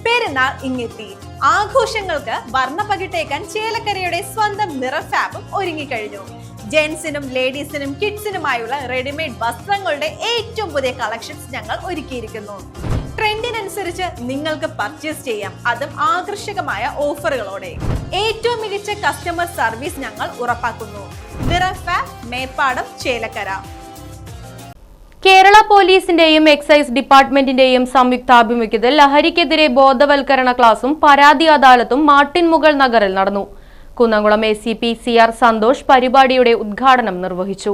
പെരുന്നാൾ ഇങ്ങെത്തി. ആഘോഷങ്ങൾക്ക് വർണ്ണപ്പകിട്ടേക്കാൻ ചേലക്കരയുടെ സ്വന്തം നിറഫാബും ഒരുങ്ങിക്കഴിഞ്ഞു. ജെന്റ്സിനും ലേഡീസിനും കിഡ്സിനുമായുള്ള റെഡിമെയ്ഡ് വസ്ത്രങ്ങളുടെ ഏറ്റവും പുതിയ കളക്ഷൻസ് ഞങ്ങൾ ഒരുക്കിയിരിക്കുന്നു. ട്രെൻഡിനനുസരിച്ച് നിങ്ങൾക്ക് പർച്ചേസ് ചെയ്യാം, അതും ആകർഷകമായ ഓഫറുകളോടെ. ഏറ്റവും മികച്ച കസ്റ്റമർ സർവീസ് ഞങ്ങൾ ഉറപ്പാക്കുന്നു. നിറഫാബ്, മേപ്പാടം, ചേലക്കര. കേരള പോലീസിന്റെയും എക്സൈസ് ഡിപ്പാർട്ട്മെന്റിന്റെയും സംയുക്താഭിമുഖ്യത്തിൽ ലഹരിക്കെതിരെ ബോധവൽക്കരണ ക്ലാസും പരാതി അദാലത്തും മാട്ടിൻമുകൾ നഗറിൽ നടന്നു. കുന്നംകുളം ACP CR സന്തോഷ് പരിപാടിയുടെ ഉദ്ഘാടനം നിർവഹിച്ചു.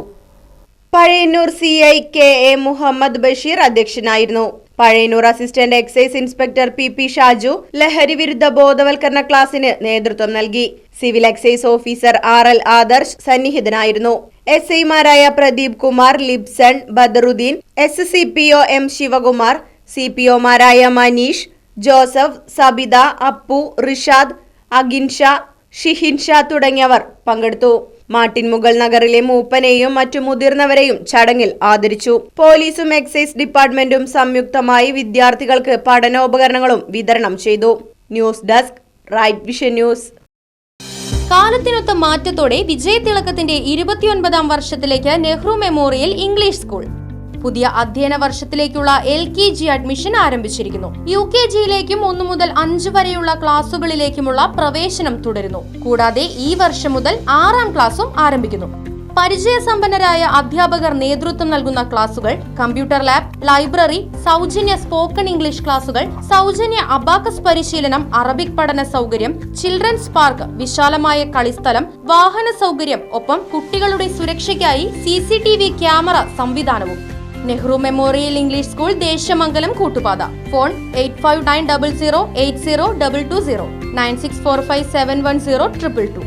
പഴയന്നൂർ CI KA മുഹമ്മദ് ബഷീർ അധ്യക്ഷനായിരുന്നു. Pazhayannur assistant excise inspector PP Shaju ലഹരി വിരുദ്ധ ബോധവൽക്കരണ ക്ലാസിന് നേതൃത്വം നൽകി. Civil excise officer RL Adarsh സന്നിഹിതനായിരുന്നു. SI മാരായ Pradeep Kumar, ലിബ്സൺ, Badaruddin, SCPO M Shivakumar, CPO മാരായ മനീഷ്, ജോസഫ്, സബിത, അപ്പു, റിഷാദ്, അഗിൻഷ, ഷിഹിൻഷ തുടങ്ങിയവർ പങ്കെടുത്തു. മാട്ടിൻമുകൾ നഗറിലെ മൂപ്പനെയും മറ്റു മുതിർന്നവരെയും ചടങ്ങിൽ ആദരിച്ചു. പോലീസും എക്സൈസ് ഡിപ്പാർട്ട്മെന്റും സംയുക്തമായി വിദ്യാർത്ഥികൾക്ക് പഠനോപകരണങ്ങളും വിതരണം ചെയ്തു. News desk, right vision news. കാലത്തിനൊത്ത മാറ്റത്തോടെ വിജയതിളക്കത്തിന്റെ 29ാം വർഷത്തിലേക്ക് നെഹ്റു മെമ്മോറിയൽ ഇംഗ്ലീഷ് സ്കൂൾ. പുതിയ അധ്യയന വർഷത്തിലേക്കുള്ള LKG അഡ്മിഷൻ ആരംഭിച്ചിരിക്കുന്നു. UKGയിലേക്കും 1 മുതൽ 5 വരെയുള്ള ക്ലാസുകളിലേക്കുമുള്ള പ്രവേശനം തുടരുന്നു. കൂടാതെ ഈ വർഷം മുതൽ 6ാം ക്ലാസും ആരംഭിക്കുന്നു. പരിചയസമ്പന്നരായ അധ്യാപകർ നേതൃത്വം നൽകുന്ന ക്ലാസുകൾ, കമ്പ്യൂട്ടർ ലാബ്, ലൈബ്രറി, സൗജന്യ സ്പോക്കൺ ഇംഗ്ലീഷ് ക്ലാസുകൾ, സൗജന്യ അബാക്കസ് പരിശീലനം, അറബിക് പഠന സൗകര്യം, ചിൽഡ്രൻസ് പാർക്ക്, വിശാലമായ കളിസ്ഥലം, വാഹന സൗകര്യം, ഒപ്പം കുട്ടികളുടെ സുരക്ഷയ്ക്കായി CCTV ക്യാമറ സംവിധാനവും. Nehru memorial English school, Desamangalam, Koottupatha. Phone 8590080220 9645710222.